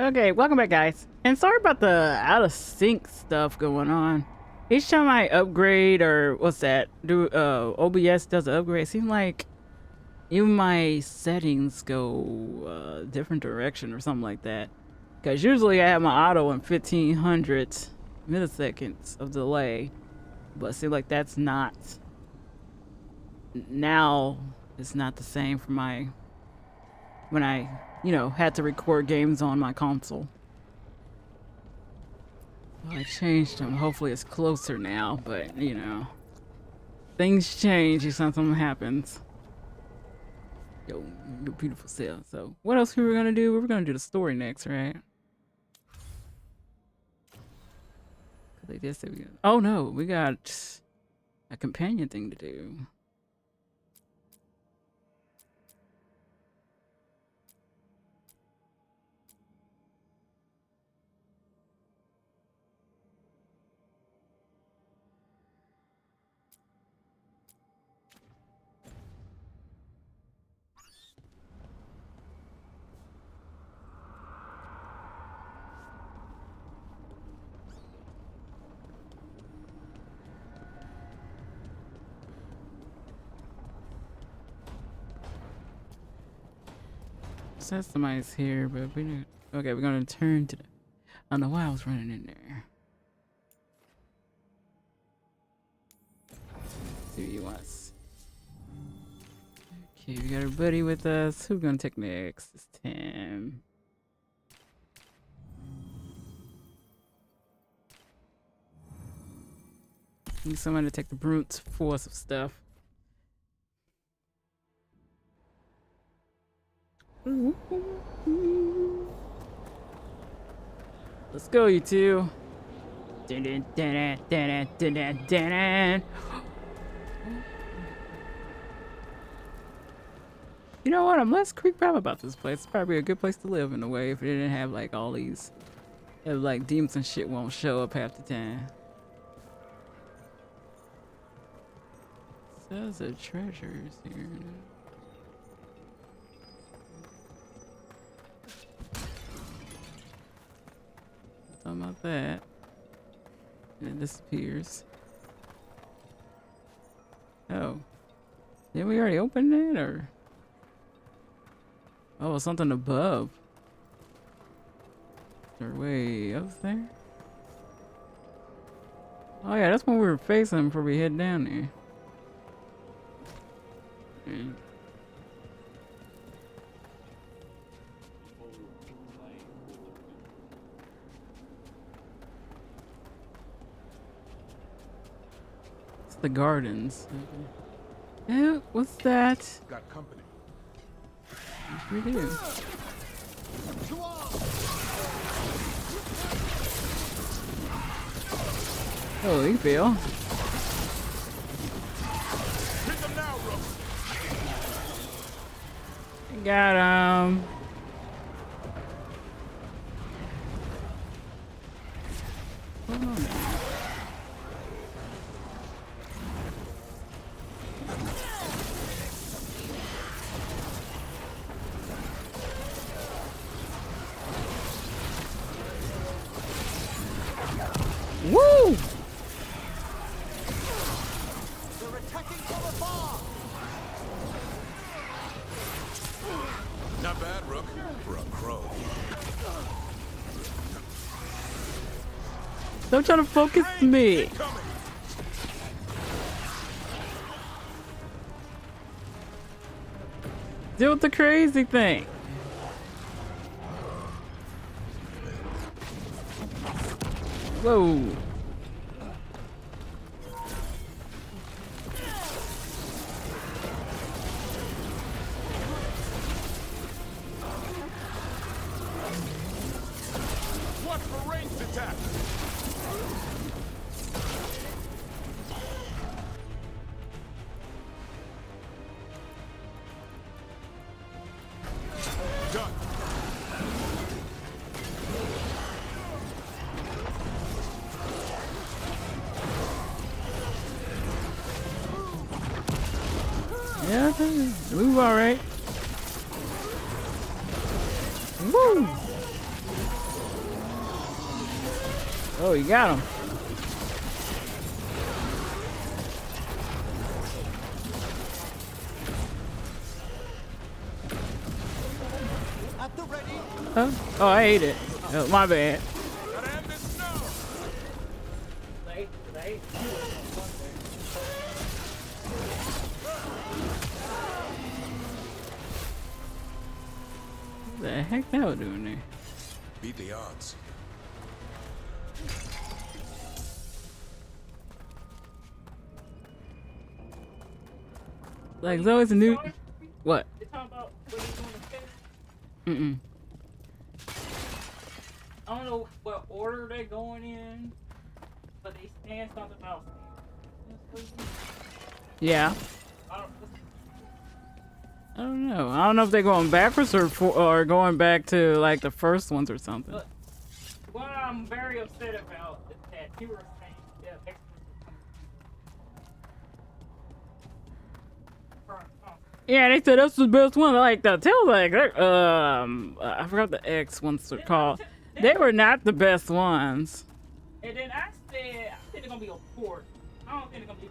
Okay, welcome back, guys. And sorry about the out of sync stuff going on. Each time I upgrade or what's that? Do OBS does an upgrade. It seems like even my settings go a different direction or something like that. Because usually I have my auto in 1500 milliseconds of delay, but it seems like that's not. Now it's not the same for my when I, had to record games on my console. Well, I changed them. Hopefully it's closer now, but things change if something happens. Yo, beautiful self. So what else we were gonna do? We were gonna do the story next, right? They just said oh no, we got a companion thing to do. Says somebody's here, but we don't. Okay, we're gonna turn to the. I don't know why I was running in there. Let's see what he wants. Okay, we got our buddy with us. Who's gonna take next? It's Tim. Need someone to take the brute force of stuff. Let's go, you two. You know what? I'm less creeped out about this place. It's probably a good place to live in a way if it didn't have like all these, like demons and shit won't show up half the time. Says the treasures here. Talking about that. And it disappears. Oh. Did we already open it or? Oh, something above. Or way up there? Oh yeah, that's when we were facing before we head down there. Okay. The gardens. Yeah, what's that? Got company. Yes, we do. Holy Bill. Hit them now, Rook. Got him. Hold on now. Woo! They're attacking from afar. Not bad, Rook, for a crow. Don't try to focus me. Deal with the crazy thing. Whoa. Watch for ranged attack. Done. Yeah, move all right. Woo! Oh, you got him. At the ready. Oh, I ate it. Oh, my bad. Gotta end this now. What the heck that was doing there? Beat the odds. Like, it's always a new. What? Mm-mm. I don't know what order they're going in, but they stand something about. Yeah. I I don't know if they're going backwards or going back to like the first ones or something. But what I'm very upset about is that you were saying that experts are coming. Yeah, they said this was the best one. Like the tail, like I forgot the X ones are called. They were not the best ones. And then I think they're gonna be a port. I don't think they're gonna be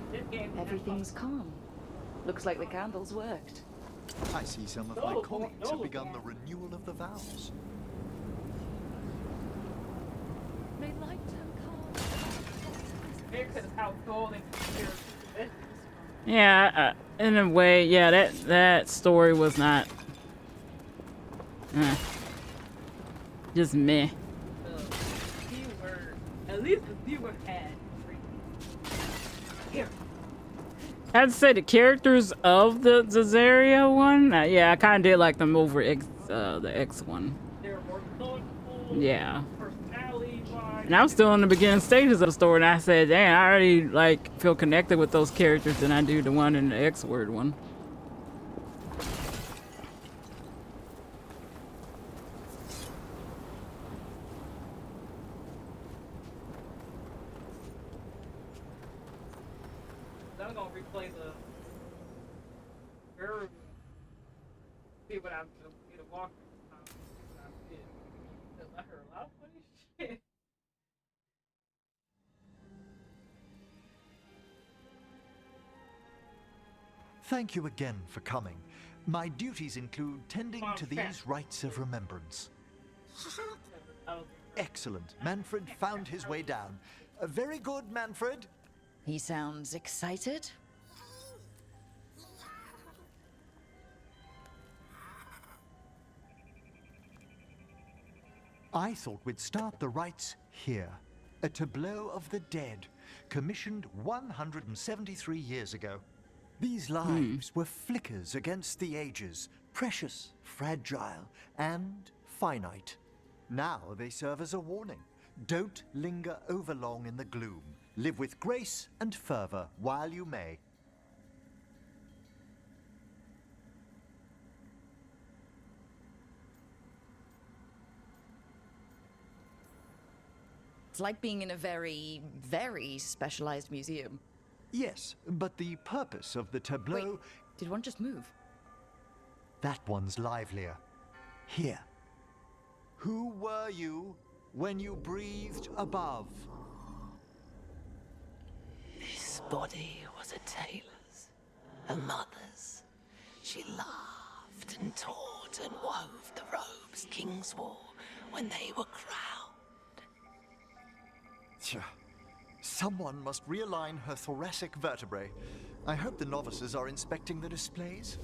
this game. Everything's calm. Looks like the candles worked. I see some of my colleagues have begun the renewal of the vows. May light turn calm. Because of how cold and clear it is. Yeah, in a way, yeah. That story was not. Just meh. At least the viewer had. Here. I have to say the characters of the Zazaria one, yeah, I kind of did like them over the X one. They're more colorful. Yeah. Personality-wise. And I was still in the beginning stages of the story, and I said, "Damn, I already like feel connected with those characters than I do the one in the X word one." I'm gonna replay the girl. See what I'm gonna walk through. I heard a lot of funny shit. Thank you again for coming. My duties include tending to these rites of remembrance. Excellent. Manfred found his way down. Very good, Manfred. He sounds excited. I thought we'd start the rites here. A tableau of the dead, commissioned 173 years ago. These lives were flickers against the ages, precious, fragile, and finite. Now they serve as a warning. Don't linger overlong in the gloom. Live with grace and fervor while you may. It's like being in a very, very specialized museum. Yes, but the purpose of the tableau... Wait, did one just move? That one's livelier. Here. Who were you when you breathed above? This body was a tailor's, a mother's. She laughed and taught and wove the robes kings wore when they were crowned. Tja. Someone must realign her thoracic vertebrae. I hope the novices are inspecting the displays.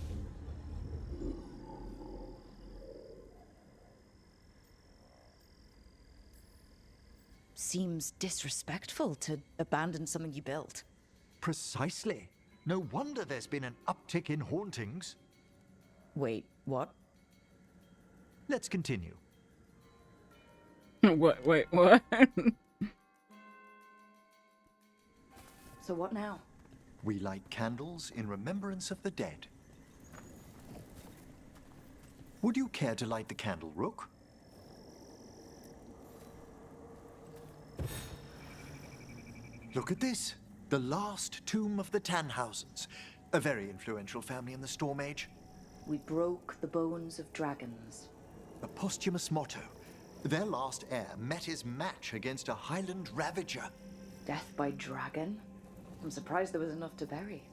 Seems disrespectful to abandon something you built. Precisely. No wonder there's been an uptick in hauntings. Wait, what? Let's continue. What? Wait, what? So what now? We light candles in remembrance of the dead. Would you care to light the candle, Rook? Look at this. The last tomb of the Tannhausens. A very influential family in the Storm Age. We broke the bones of dragons. a posthumous motto. Their last heir met his match against a Highland Ravager. Death by dragon? I'm surprised there was enough to bury.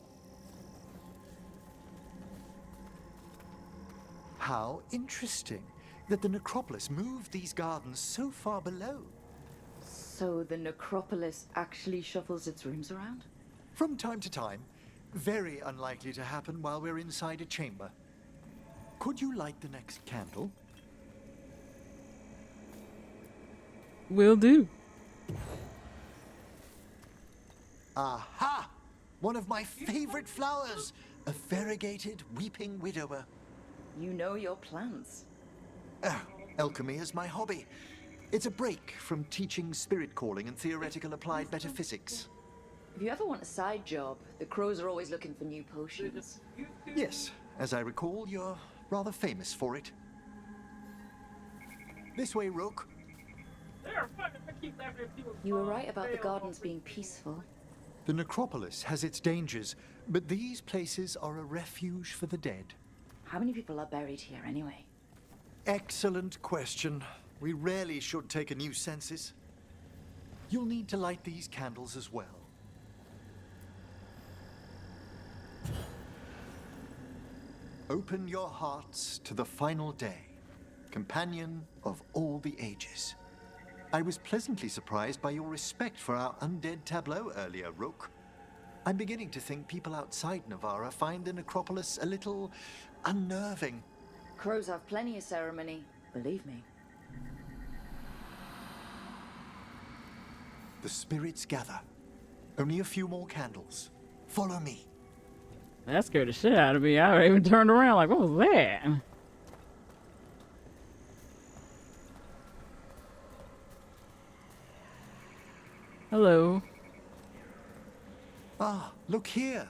How interesting that the necropolis moved these gardens so far below. So the necropolis actually shuffles its rooms around? From time to time. Very unlikely to happen while we're inside a chamber. Could you light the next candle? Will do. Aha! One of my favorite flowers! A variegated weeping widower. You know your plants. Alchemy is my hobby. It's a break from teaching spirit calling and theoretical applied metaphysics. If you ever want a side job, the crows are always looking for new potions. Yes, as I recall, you're rather famous for it. This way, Rook. You were right about the gardens being peaceful. The necropolis has its dangers, but these places are a refuge for the dead. How many people are buried here anyway? Excellent question. We rarely should take a new census. You'll need to light these candles as well. Open your hearts to the final day, companion of all the ages. I was pleasantly surprised by your respect for our undead tableau earlier, Rook. I'm beginning to think people outside Navarra find the necropolis a little unnerving. Crows have plenty of ceremony, believe me. The spirits gather. Only a few more candles. Follow me. That scared the shit out of me. I even turned around like, what was that? Hello. Ah, look here.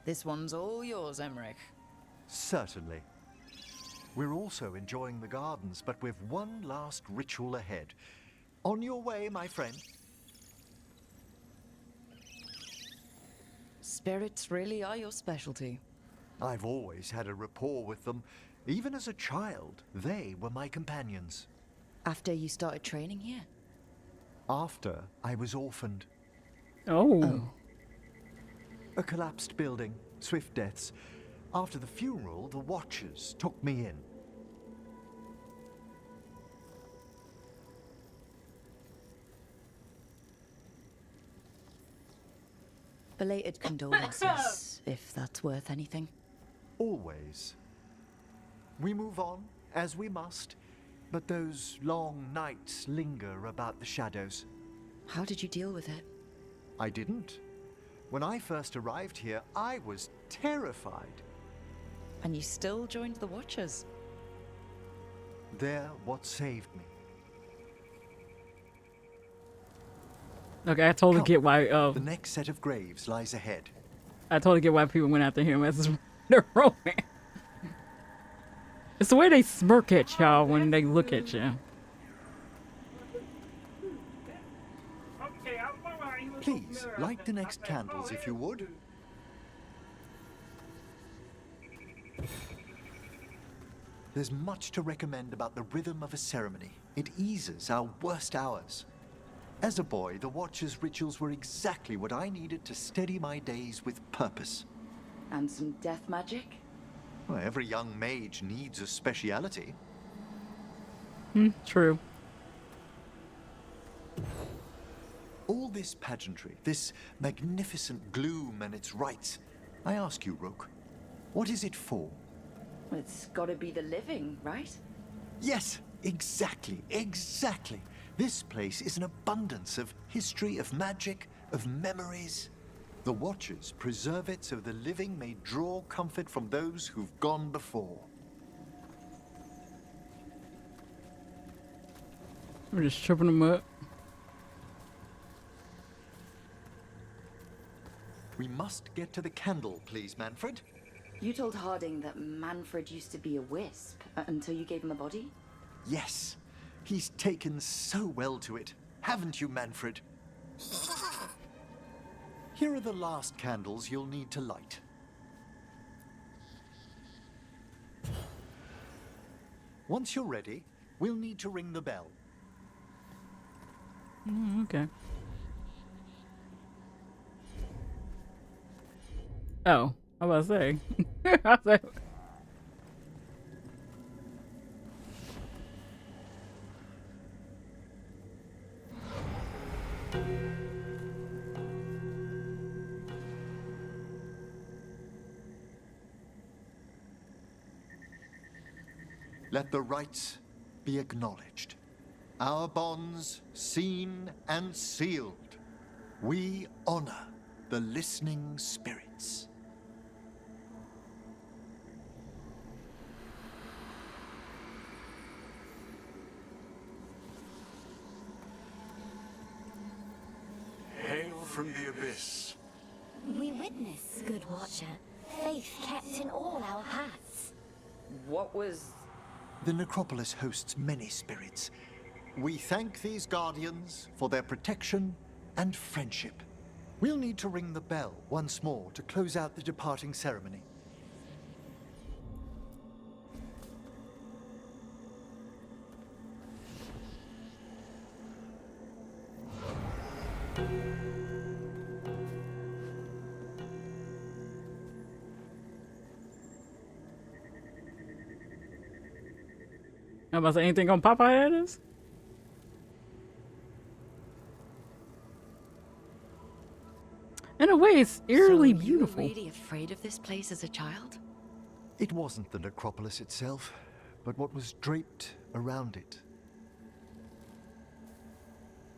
This one's all yours, Emmerich. Certainly. We're also enjoying the gardens, but with one last ritual ahead. On your way, my friend. Spirits really are your specialty. I've always had a rapport with them. Even as a child, they were my companions. After you started training here? After I was orphaned. Oh. A collapsed building, swift deaths. After the funeral, the Watchers took me in. Belated condolences, if that's worth anything. Always. We move on, as we must, but those long nights linger about the shadows. How did you deal with it? I didn't. When I first arrived here, I was terrified. And you still joined the Watchers? They're what saved me. Okay, I totally get why. The next set of graves lies ahead. I totally get why people went after him as their romance. It's the way they smirk at y'all when they look at you. Please, light the next candles if you would. There's much to recommend about the rhythm of a ceremony. It eases our worst hours. As a boy, the Watcher's rituals were exactly what I needed to steady my days with purpose. And some death magic? Well, every young mage needs a speciality. True. All this pageantry, this magnificent gloom and its rites. I ask you, Rook, what is it for? It's gotta be the living, right? Yes, exactly, exactly. This place is an abundance of history, of magic, of memories. The Watchers preserve it so the living may draw comfort from those who've gone before. We're just tripping them up. We must get to the candle, please, Manfred. You told Harding that Manfred used to be a wisp until you gave him a body? Yes, he's taken so well to it. Haven't you, Manfred? Here are the last candles you'll need to light. Once you're ready, we'll need to ring the bell. Okay. Oh, I was about to say. I was like, Let the rites be acknowledged. Our bonds seen and sealed. We honor the listening spirits. Hail from the abyss. We witness, good watcher, faith kept in all our hearts. What was... The necropolis hosts many spirits. We thank these guardians for their protection and friendship. We'll need to ring the bell once more to close out the departing ceremony. I'm about to say anything on Papa head is? In a way, it's eerily So beautiful. You were really afraid of this place as a child? It wasn't the necropolis itself, but what was draped around it.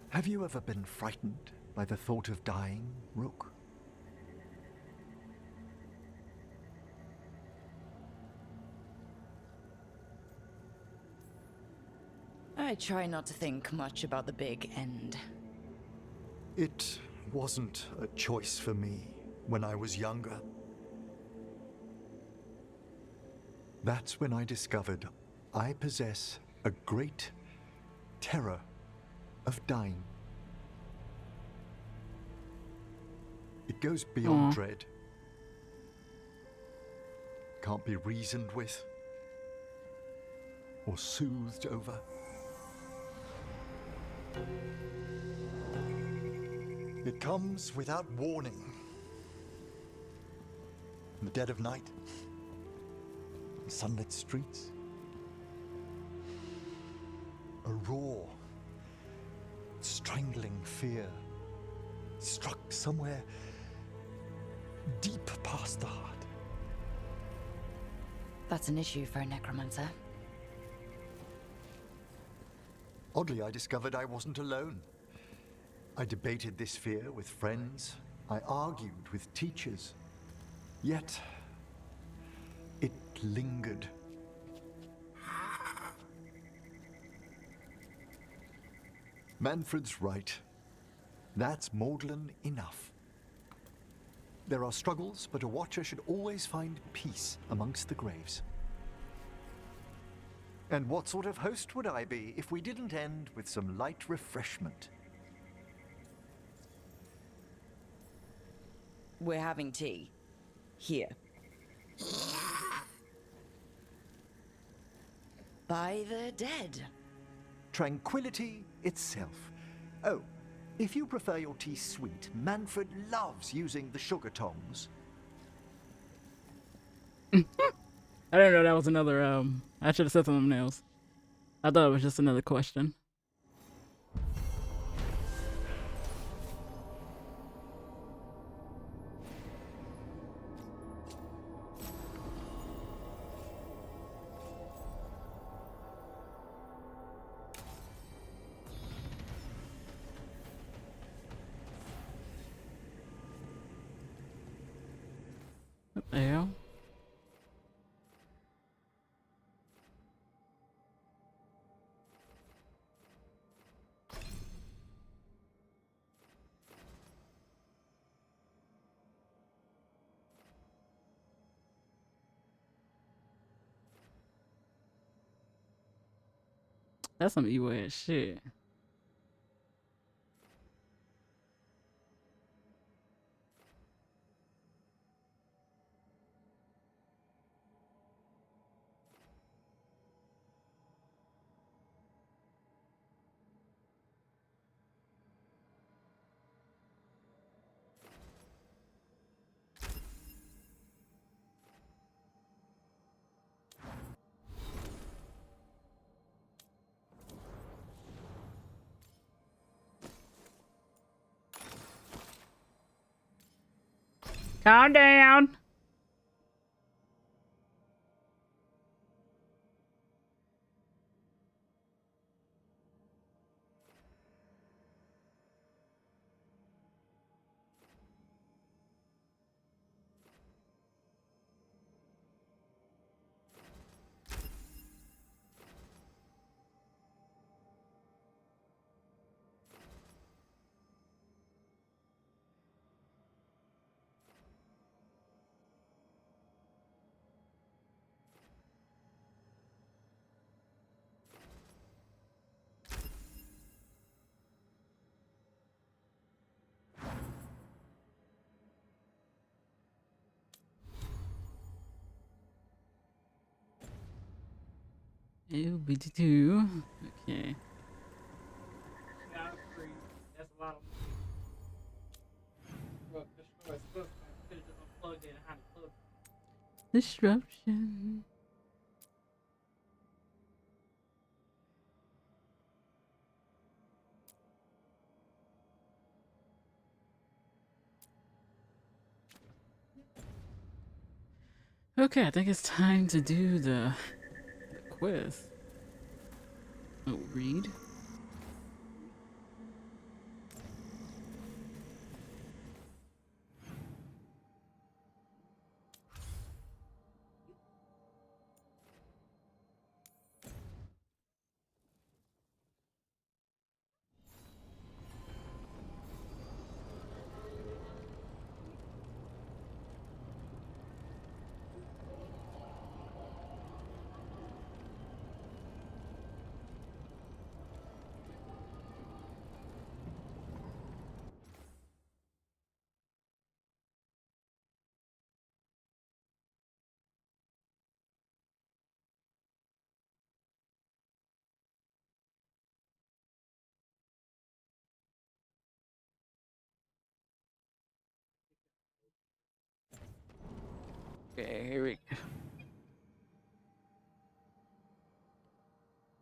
Have you ever been frightened by the thought of dying, Rook? I try not to think much about the big end. It wasn't a choice for me when I was younger. That's when I discovered I possess a great terror of dying. It goes beyond dread. Can't be reasoned with or soothed over. It comes without warning. In the dead of night, in sunlit streets, a raw, strangling fear struck somewhere deep past the heart. That's an issue for a necromancer. Oddly, I discovered I wasn't alone. I debated this fear with friends. I argued with teachers. Yet, it lingered. Manfred's right. That's maudlin enough. There are struggles, but a watcher should always find peace amongst the graves. And what sort of host would I be if we didn't end with some light refreshment? We're having tea. Here. By the dead. Tranquility itself. Oh, if you prefer your tea sweet, Manfred loves using the sugar tongs. I didn't know that was another, I should have said something else. I thought it was just another question. What the hell? That's some evil ass shit. Calm down. Ew, BT2. Okay. Now free. That's a lot of money. Well, destroy stuff. Could have just unplugged it and had it plugged. Disruption. Okay, I think it's time to do the quiz. Oh, read. Okay, here we go.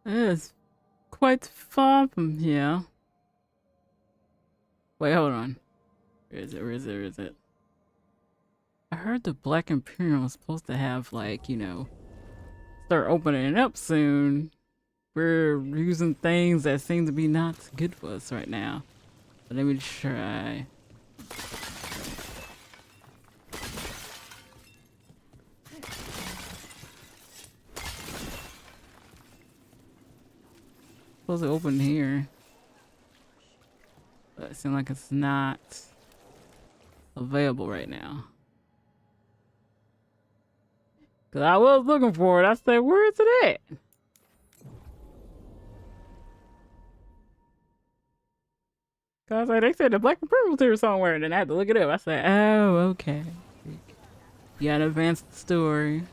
It's quite far from here. Wait, hold on. Where is it? Where is it? Where is it? I heard the Black Imperium was supposed to have, like, you know, start opening it up soon. We're using things that seem to be not good for us right now. But let me try. Supposed to open here. But it seems like it's not available right now. Cause I was looking for it. I said, where is it at? Cause like, they said the Black Imperium was here somewhere, and then I had to look it up. I said, oh, okay. You gotta advance the story.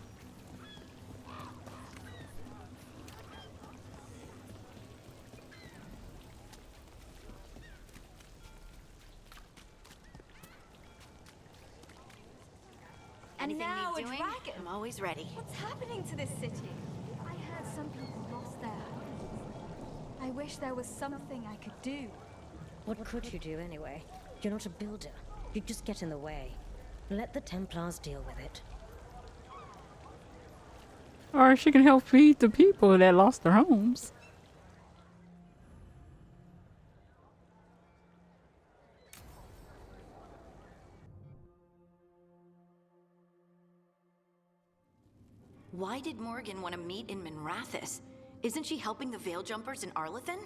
And now a dragon. I'm always ready. What's happening to this city? I heard some people lost their homes. I wish there was something I could do. What could you do anyway? You're not a builder. You'd just get in the way. Let the Templars deal with it. Or she can help feed the people that lost their homes. Why did Morgan want to meet in Minrathous? Isn't she helping the Veil Jumpers in Arlathan?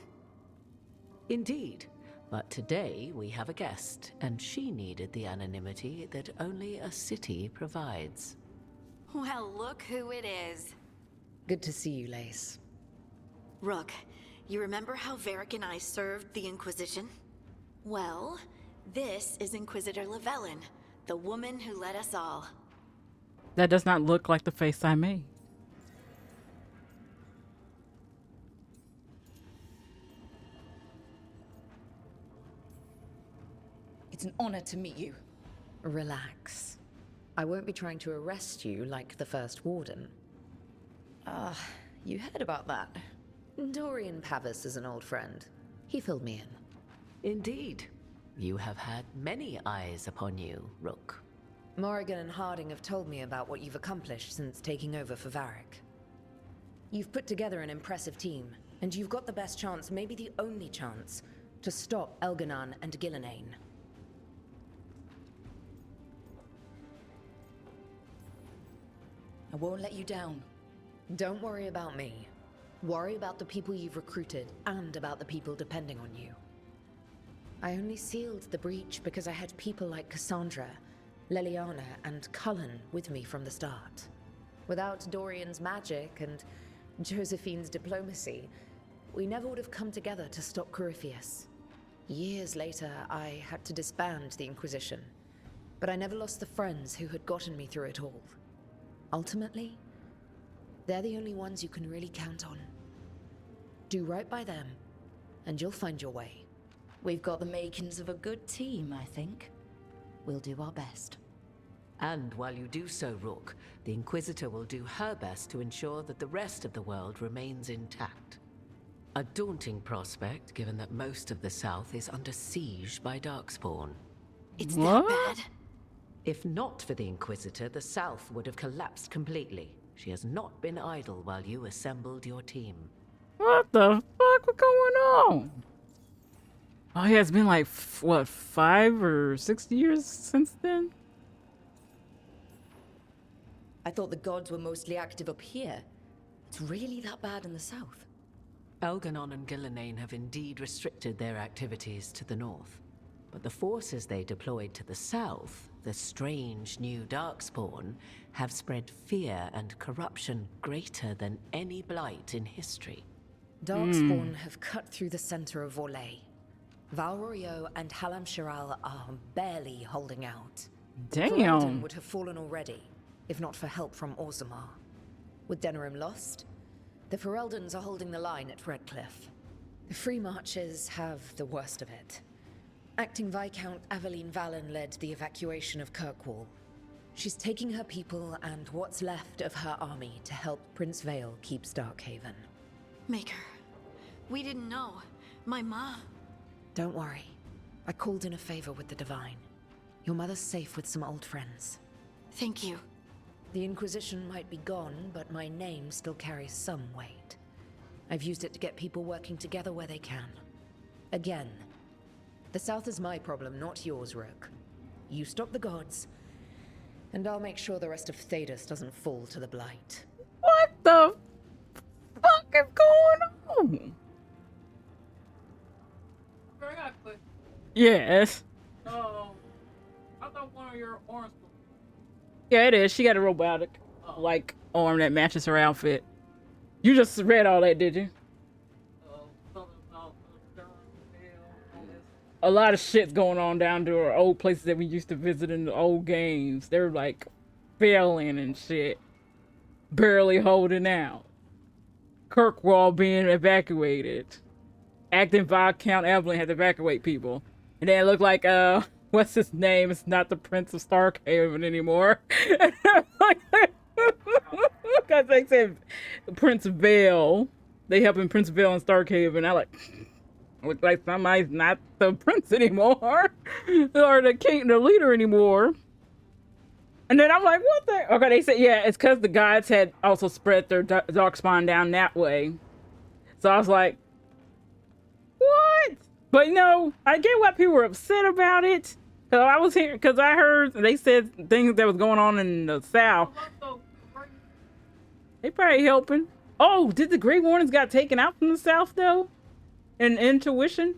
Indeed. But today we have a guest, and she needed the anonymity that only a city provides. Well, look who it is. Good to see you, Lace. Rook, You remember how Varric and I served the Inquisition? Well, this is Inquisitor Llewellyn, the woman who led us all. That does not look like the face I made. It's an honor to meet you. Relax. I won't be trying to arrest you like the first warden. You heard about that. Dorian Pavis is an old friend. He filled me in. Indeed. You have had many eyes upon you, Rook. Morrigan and Harding have told me about what you've accomplished since taking over for Varric. You've put together an impressive team, and you've got the best chance, maybe the only chance, to stop Elganon and Gillenane. I won't let you down. Don't worry about me. Worry about the people you've recruited, and about the people depending on you. I only sealed the breach because I had people like Cassandra, Leliana, and Cullen with me from the start. Without Dorian's magic and Josephine's diplomacy, we never would have come together to stop Corypheus. Years later, I had to disband the Inquisition, but I never lost the friends who had gotten me through it all. Ultimately, they're the only ones you can really count on. Do right by them, and you'll find your way. We've got the makings of a good team, I think. We'll do our best. And while you do so, Rook, the Inquisitor will do her best to ensure that the rest of the world remains intact. A daunting prospect, given that most of the South is under siege by Darkspawn. It's that bad? If not for the Inquisitor, the South would have collapsed completely. She has not been idle while you assembled your team. What the fuck? What's going on? Oh yeah, it's been like, what, 5 or 6 years since then? I thought the gods were mostly active up here. It's really that bad in the south. Elganon and Gillenane have indeed restricted their activities to the north. But the forces they deployed to the south, the strange new Darkspawn, have spread fear and corruption greater than any blight in history. Darkspawn have cut through the center of Vorlay. Valrorio and Halam Shiral are barely holding out. Damn. Ferelden would have fallen already, if not for help from Orzammar. With Denerim lost, the Fereldans are holding the line at Redcliffe. The Free Marches have the worst of it. Acting Viscount Aveline Valen led the evacuation of Kirkwall. She's taking her people and what's left of her army to help Prince Vale keep Starkhaven. Maker, we didn't know. My ma. Don't worry. I called in a favor with the Divine. Your mother's safe with some old friends. Thank you. The Inquisition might be gone, but my name still carries some weight. I've used it to get people working together where they can. Again, the South is my problem, not yours, Rook. You stop the gods, and I'll make sure the rest of Thedas doesn't fall to the Blight. What the fuck is going on? I got a question. Yes. I thought one of your arms. Yeah, it is. She got a robotic, like, arm that matches her outfit. You just read all that, did you? A lot of shit's going on down to our old places that we used to visit in the old games. They're like failing and shit. Barely holding out. Kirkwall being evacuated. Acting Viscount Evelyn had to evacuate people. And then it looked like, what's his name? It's not the Prince of Starkhaven anymore. Because they said Prince Vale. They helping Prince Vale and Starkhaven. I look like somebody's not the prince anymore. Or the king, the leader anymore. And then I'm like, what the? Okay, they said, yeah, it's because the gods had also spread their darkspawn down that way. So I was like, what? But no, I get why people were upset about it. Cause I was here, cause I heard they said things that was going on in the south. They probably helping. Oh, did the Grey Warnings got taken out from the south though? In Intuition?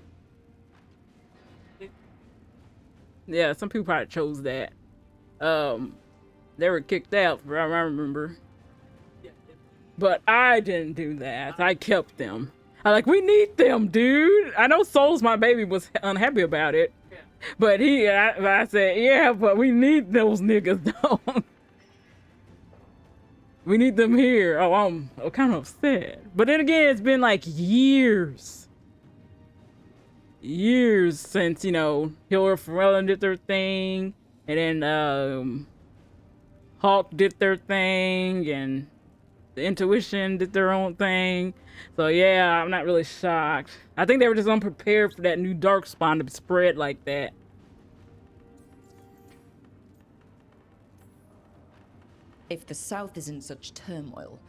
Yeah, some people probably chose that. They were kicked out, I remember. But I didn't do that. I kept them. I like, we need them, dude. I know Souls, my baby, was unhappy about it. But I said, yeah, but we need those niggas, though. We need them here. Oh, I'm kind of upset. But then again, it's been like years since, you know, Hiller Ferrell did their thing, and then Hawk did their thing, and the Intuition did their own thing. So yeah, I'm not really shocked. I think they were just unprepared for that new Darkspawn to spread like that. If the South is in such turmoil,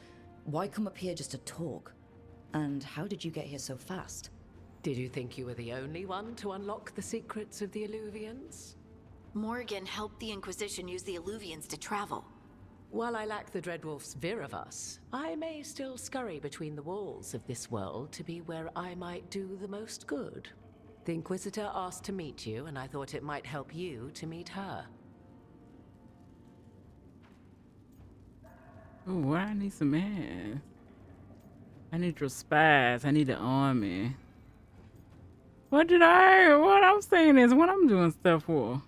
why come up here just to talk? And how did you get here so fast? Did you think you were the only one to unlock the secrets of the Illuvians? Morgan helped the Inquisition use the Illuvians to travel. While I lack the Dreadwolf's Viravus, I may still scurry between the walls of this world to be where I might do the most good. The Inquisitor asked to meet you, and I thought it might help you to meet her. Ooh, I need some ass. I need your spies. I need the army. What I'm saying is what I'm doing stuff for.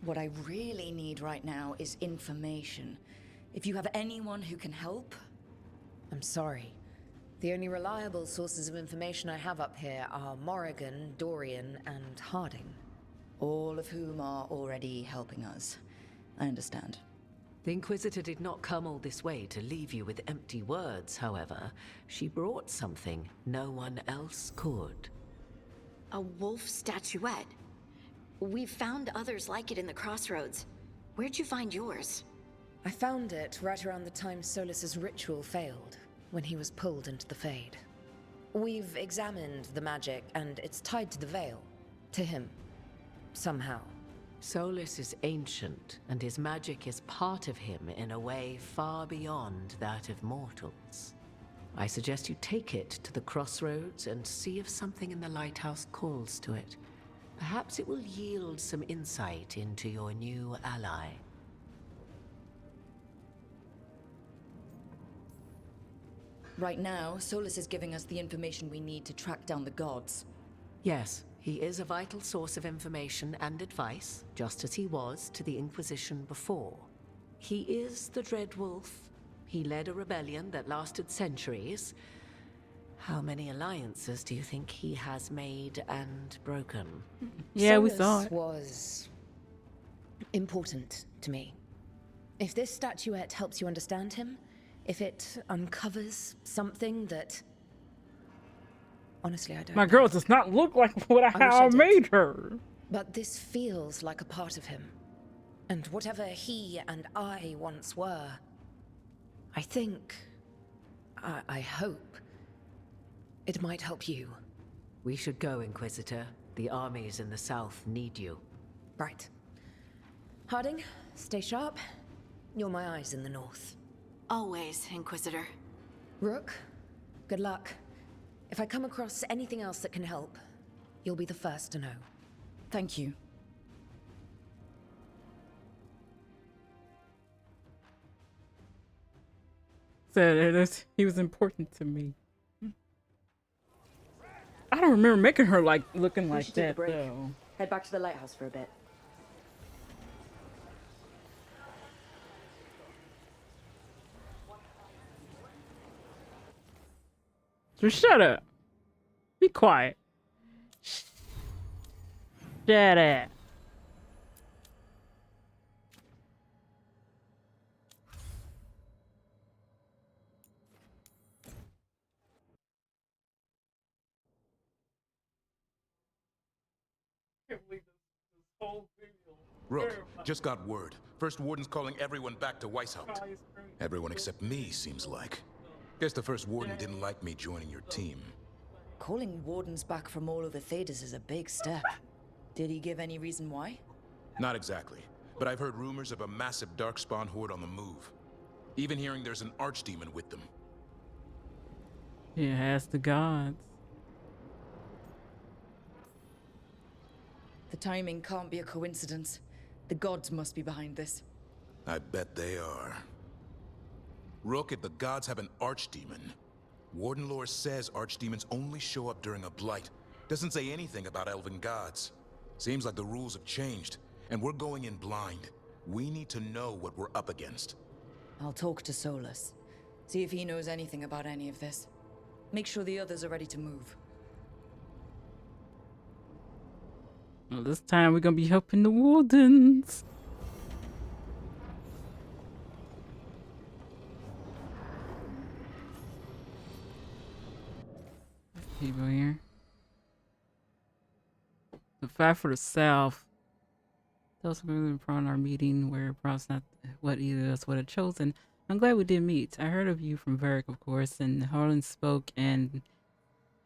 What I really need right now is information. If you have anyone who can help... I'm sorry. The only reliable sources of information I have up here are Morrigan, Dorian, and Harding. All of whom are already helping us. I understand. The Inquisitor did not come all this way to leave you with empty words, however. She brought something no one else could. A wolf statuette. We've found others like it in the crossroads. Where'd you find yours? I found it right around the time Solus's ritual failed, when he was pulled into the Fade. We've examined the magic, and it's tied to the Veil. To him. Somehow. Solus is ancient, and his magic is part of him in a way far beyond that of mortals. I suggest you take it to the crossroads and see if something in the lighthouse calls to it. Perhaps it will yield some insight into your new ally. Right now, Solus is giving us the information we need to track down the gods. Yes, he is a vital source of information and advice, just as he was to the Inquisition before. He is the Dreadwolf. He led a rebellion that lasted centuries. How many alliances do you think he has made and broken? Yeah, we Solus saw it. Was important to me. If this statuette helps you understand him, if it uncovers something that... Honestly, I don't My know. girl does not look like how I did. made her. But this feels like a part of him. And whatever he and I once were, I think... I hope... it might help you. We should go, Inquisitor. The armies in the south need you. Right. Harding, stay sharp. You're my eyes in the north. Always, Inquisitor. Rook, good luck. If I come across anything else that can help, you'll be the first to know. Thank you. Said he was important to me. I don't remember making her like looking We like should take a that break. though. Head back to the lighthouse for a bit. Just shut up. Be quiet. Shut up. Rook, just got word. First Warden's calling everyone back to Weishaupt. Everyone except me, seems like. Guess the First Warden didn't like me joining your team. Calling wardens back from all over Thedas is a big step. Did he give any reason why? Not exactly, but I've heard rumors of a massive Darkspawn horde on the move. Even hearing there's an archdemon with them. It has the gods. The timing can't be a coincidence. The gods must be behind this. I bet they are. Rook, if the gods have an archdemon, Warden lore says archdemons only show up during a blight. Doesn't say anything about elven gods. Seems like the rules have changed, and we're going in blind. We need to know what we're up against. I'll talk to Solus. See if he knows anything about any of this. Make sure the others are ready to move. Well, this time we're gonna be helping the wardens. People here. The fight for the South. That was really important in our meeting where perhaps not what either of us would have chosen. I'm glad we did meet. I heard of you from Varric, of course, and Harlan spoke and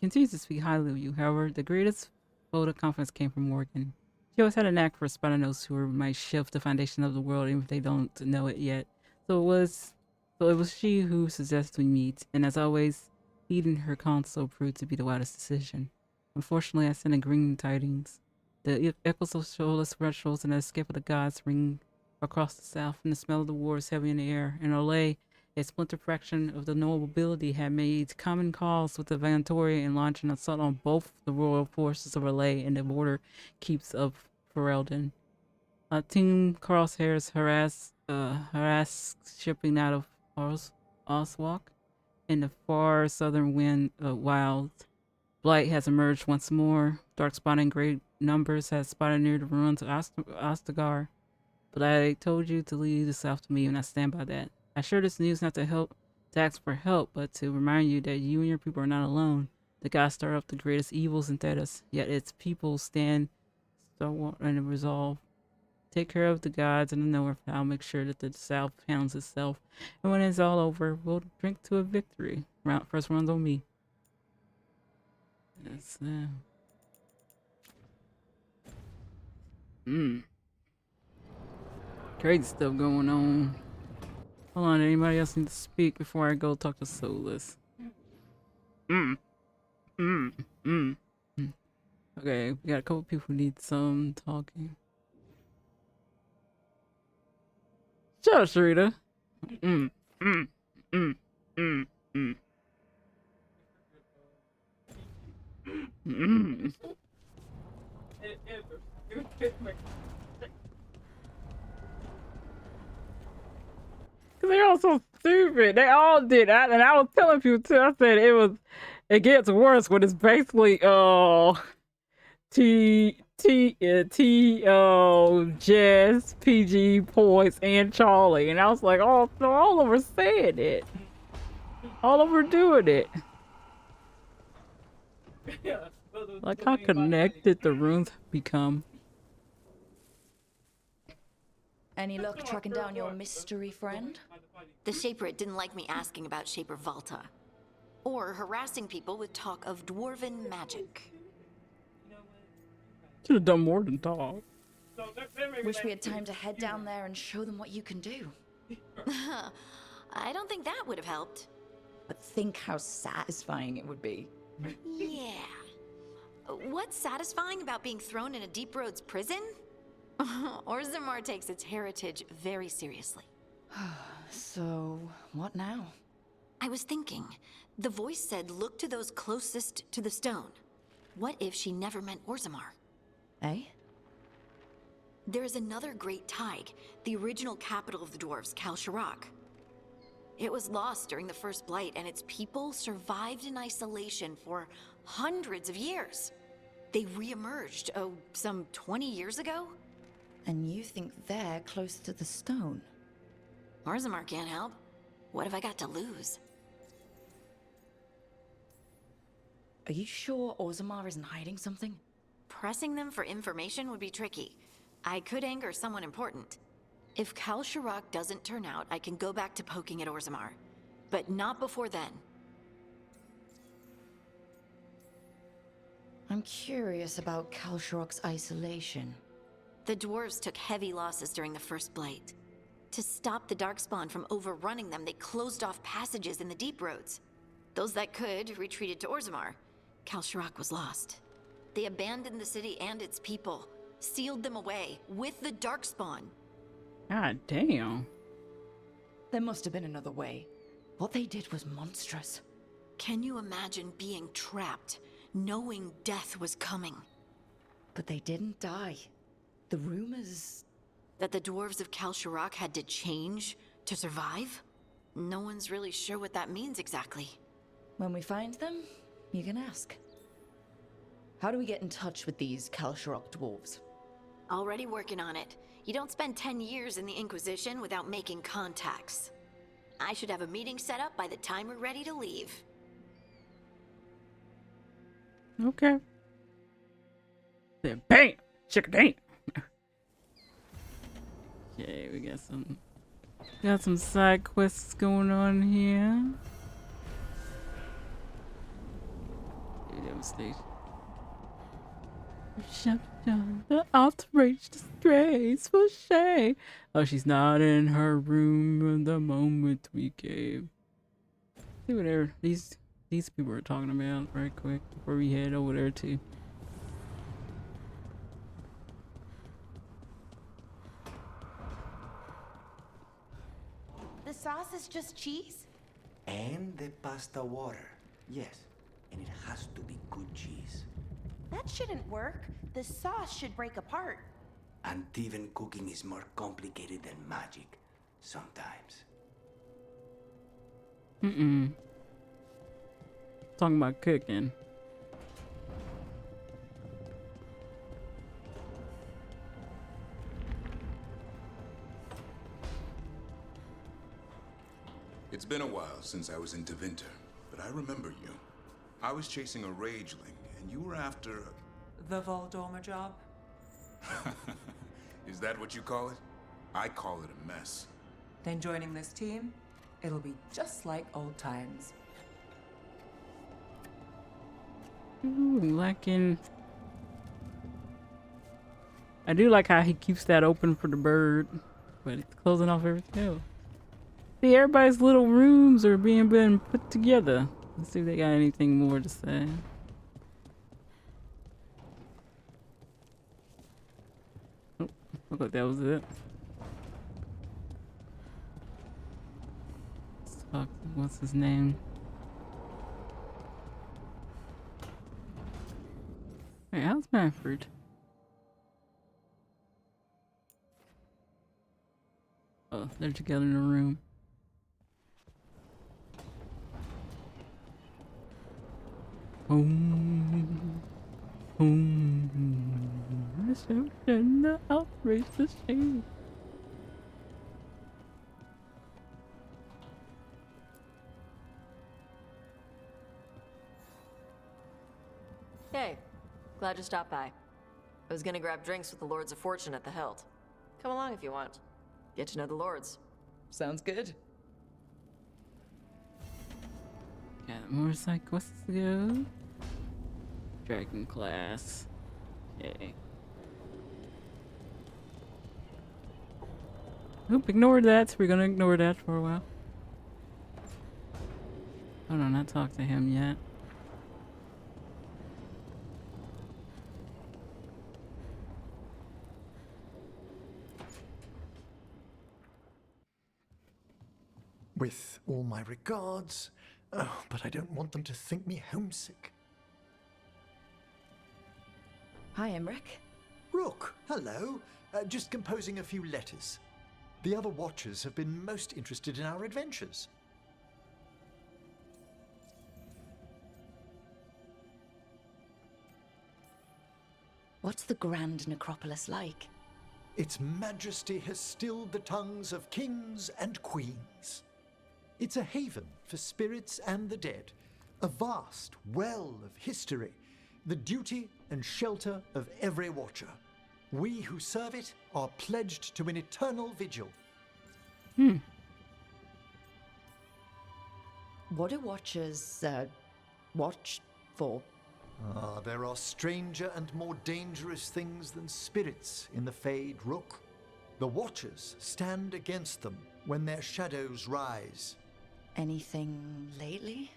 continues to speak highly of you. However, the greatest vote of confidence came from Morgan. She always had a knack for spotting those who might shift the foundation of the world, even if they don't know it yet. So it was she who suggested we meet, and as always, heeding her counsel proved to be the wisest decision. Unfortunately, I sent a green tidings. The echoes of Solus rituals and the escape of the gods ring across the south, and the smell of the war is heavy in the air. In Olay, a splinter fraction of the nobility had made common cause with the Vantoria and launched an assault on both the royal forces of Olay and the border keeps of Ferelden. Team Crosshairs harass shipping out of Oswalk in the far southern wilds. Blight has emerged once more. Darkspawn in great numbers has spotted near the ruins of Ostagar. But I told you to leave the south to me, and I stand by that. I share this news not to ask for help, but to remind you that you and your people are not alone. The gods stir up the greatest evils in Thedas, yet its people stand stalwart and resolve. Take care of the gods in the north. I'll make sure that the south handles itself. And when it's all over, we'll drink to a victory. First one's on me. Yes. Crazy stuff going on. Hold on, anybody else need to speak before I go talk to Solus? Okay, we got a couple people who need some talking. Shut up, Sharita. They're all so stupid. They all did. And I was telling people too. I said it gets worse when it's basically Jess, PG, Poise, and Charlie. And I was like, oh, so all of them saying it. All of them are doing it. Like how connected the runes have become. Any luck tracking down your mystery friend? The Shaper didn't like me asking about Shaper Valta, or harassing people with talk of dwarven magic. Should have done more than talk. Wish we had time to head down there and show them what you can do. I don't think that would have helped. But think how satisfying it would be. Yeah. What's satisfying about being thrown in a Deep Roads prison? Orzammar takes its heritage very seriously. So, what now? I was thinking, the voice said look to those closest to the stone. What if she never meant Orzammar? Eh? There is another great Tig, the original capital of the dwarves, Kal Shirak. It was lost during the First Blight, and its people survived in isolation for hundreds of years. They re-emerged, some 20 years ago? And you think they're close to the stone? Orzammar can't help. What have I got to lose? Are you sure Orzammar isn't hiding something? Pressing them for information would be tricky. I could anger someone important. If Kal Shirak doesn't turn out, I can go back to poking at Orzammar. But not before then. I'm curious about Kal Shirak's isolation. The dwarves took heavy losses during the First Blight. To stop the Darkspawn from overrunning them, they closed off passages in the Deep Roads. Those that could retreated to Orzammar. Kal Shirak was lost. They abandoned the city and its people, sealed them away with the Darkspawn. God damn. There must have been another way. What they did was monstrous. Can you imagine being trapped, knowing death was coming? But they didn't die. The rumors... That the dwarves of Kalsharak had to change to survive? No one's really sure what that means exactly. When we find them, you can ask. How do we get in touch with these Kalsharak dwarves? Already working on it. You don't spend 10 years in the Inquisition without making contacts. I should have a meeting set up by the time we're ready to leave. Okay. Then bam! Chicken dang! Okay, we got some side quests going on here. Devastation. Shut down the outrage, disgraceful shame. Oh, she's not in her room the moment we came. See what these people are talking about right quick before we head over there too. The sauce is just cheese? And the pasta water. Yes, and it has to be good cheese. That shouldn't work. The sauce should break apart. And even cooking is more complicated than magic. Sometimes. Talking about cooking. It's been a while since I was in Tevinter, but I remember you. I was chasing a rageling, and you were after... The Voldormer job? Is that what you call it? I call it a mess. Then joining this team, it'll be just like old times. Ooh, lacking. I do like how he keeps that open for the bird, but it's closing off everything else. See, everybody's little rooms are being put together. Let's see if they got anything more to say. Oh, looked like that was it. Let's talk. What's his name? Hey, how's Manfred? Oh, they're together in a room. The outrage, the shame. Hey, glad you stopped by. I was gonna grab drinks with the Lords of Fortune at the Hilt. Come along if you want. Get to know the Lords. Sounds good. Got more side quests to go. Dragon class. Okay. Oop, ignored that, so we're gonna ignore that for a while. Oh no, not talk to him yet. With all my regards, but I don't want them to think me homesick. Hi, Emmerich. Rook, hello. Just composing a few letters. The other Watchers have been most interested in our adventures. What's the Grand Necropolis like? Its majesty has stilled the tongues of kings and queens. It's a haven for spirits and the dead, a vast well of history, the duty and shelter of every Watcher. We who serve it are pledged to an eternal vigil. What do Watchers, watch for? There are stranger and more dangerous things than spirits in the Fade, Rook. The Watchers stand against them when their shadows rise. Anything lately?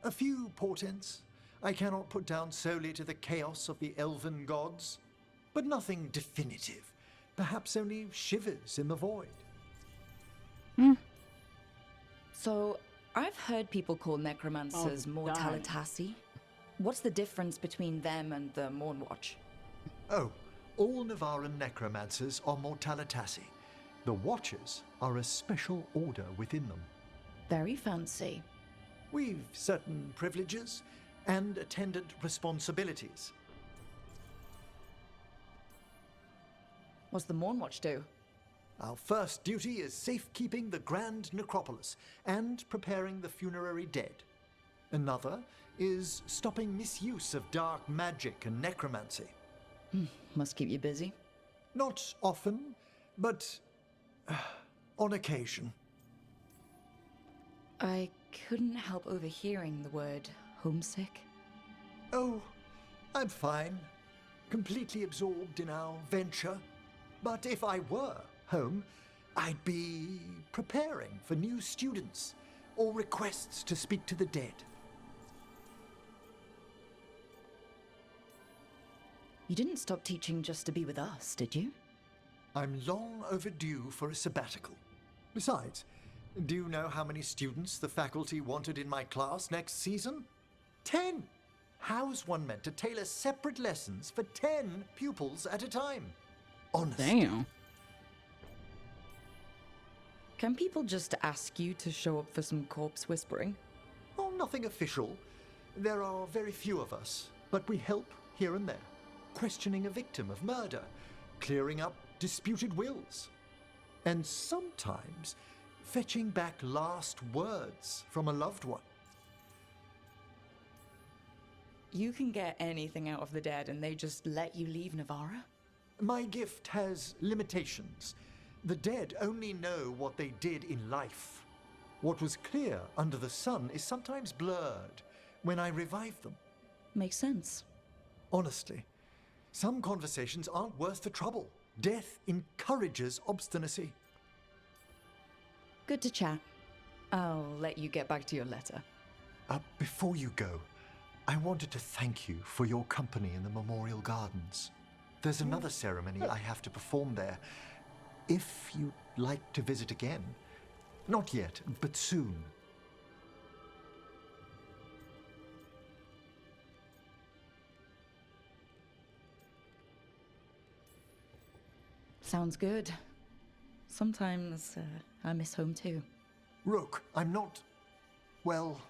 A few portents I cannot put down solely to the chaos of the elven gods, but nothing definitive. Perhaps only shivers in the void. So, I've heard people call necromancers mortalitasi. What's the difference between them and the Mornwatch? Oh, all Navaran necromancers are mortalitasi. The Watchers are a special order within them. Very fancy. We've certain privileges and attendant responsibilities. What's the Mornwatch do? Our first duty is safekeeping the Grand Necropolis and preparing the funerary dead. Another is stopping misuse of dark magic and necromancy. Must keep you busy. Not often, but on occasion. I couldn't help overhearing the word homesick. Oh, I'm fine. Completely absorbed in our venture. But if I were home, I'd be preparing for new students or requests to speak to the dead. You didn't stop teaching just to be with us, did you? I'm long overdue for a sabbatical. Besides, do you know how many students the faculty wanted in my class next season? 10! How's one meant to tailor separate lessons for 10 pupils at a time? Honestly. Damn. Can people just ask you to show up for some corpse whispering? Oh, nothing official. There are very few of us, but we help here and there. Questioning a victim of murder, clearing up disputed wills, and sometimes fetching back last words from a loved one. You can get anything out of the dead and they just let you leave Navarra? My gift has limitations. The dead only know what they did in life. What was clear under the sun is sometimes blurred when I revive them. Makes sense. Honestly, some conversations aren't worth the trouble. Death encourages obstinacy. Good to chat. I'll let you get back to your letter. Before you go, I wanted to thank you for your company in the Memorial Gardens. There's another ceremony I have to perform there. If you'd like to visit again. Not yet, but soon. Sounds good. Sometimes I miss home too. Rook, I'm not... well,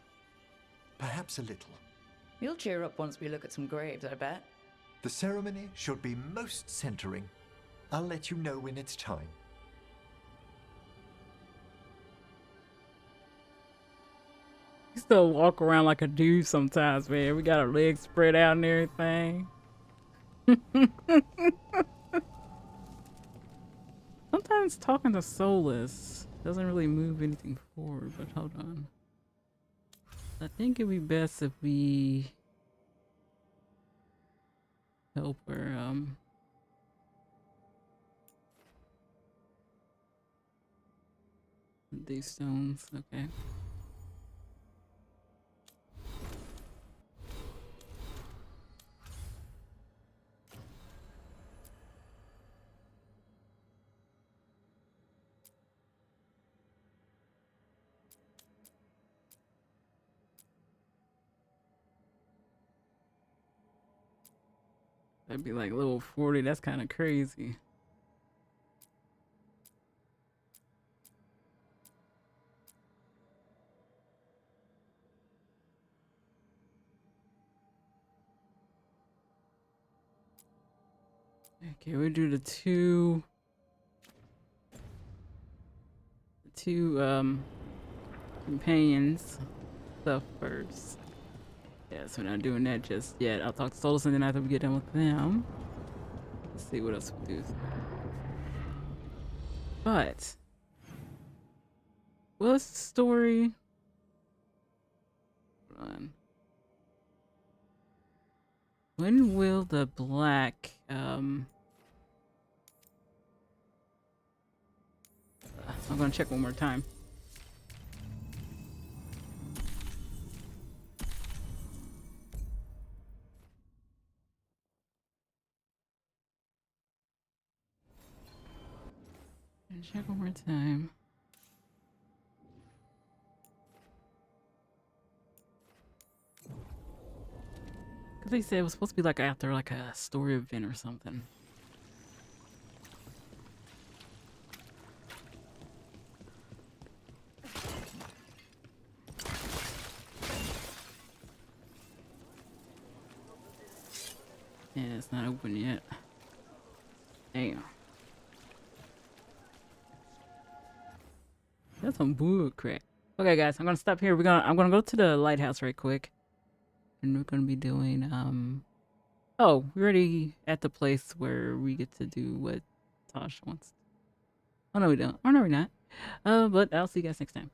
perhaps a little. You'll cheer up once we look at some graves, I bet. The ceremony should be most centering. I'll let you know when it's time. We still walk around like a dude sometimes, man. We got our legs spread out and everything. Sometimes talking to Solus doesn't really move anything forward, but hold on. I think it'd be best if we help her, these stones, okay. That'd be like level 40, that's kind of crazy. Okay, we do the two companions stuff first. Yeah, so we're not doing that just yet. I'll talk to Solus and then after we get done with them, let's see what else we do. But what's the story? Hold on. When will the black I'm gonna check one more time. And check one more time. they said it was supposed to be like after like a story event or something. Yeah, it's not open yet. Damn. That's some bull crap. Okay, guys, I'm gonna stop here. I'm gonna go to the lighthouse right quick, and we're gonna be doing Oh, we're already at the place where we get to do what Tosh wants. Oh no, we don't. Oh no, we're not. But I'll see you guys next time.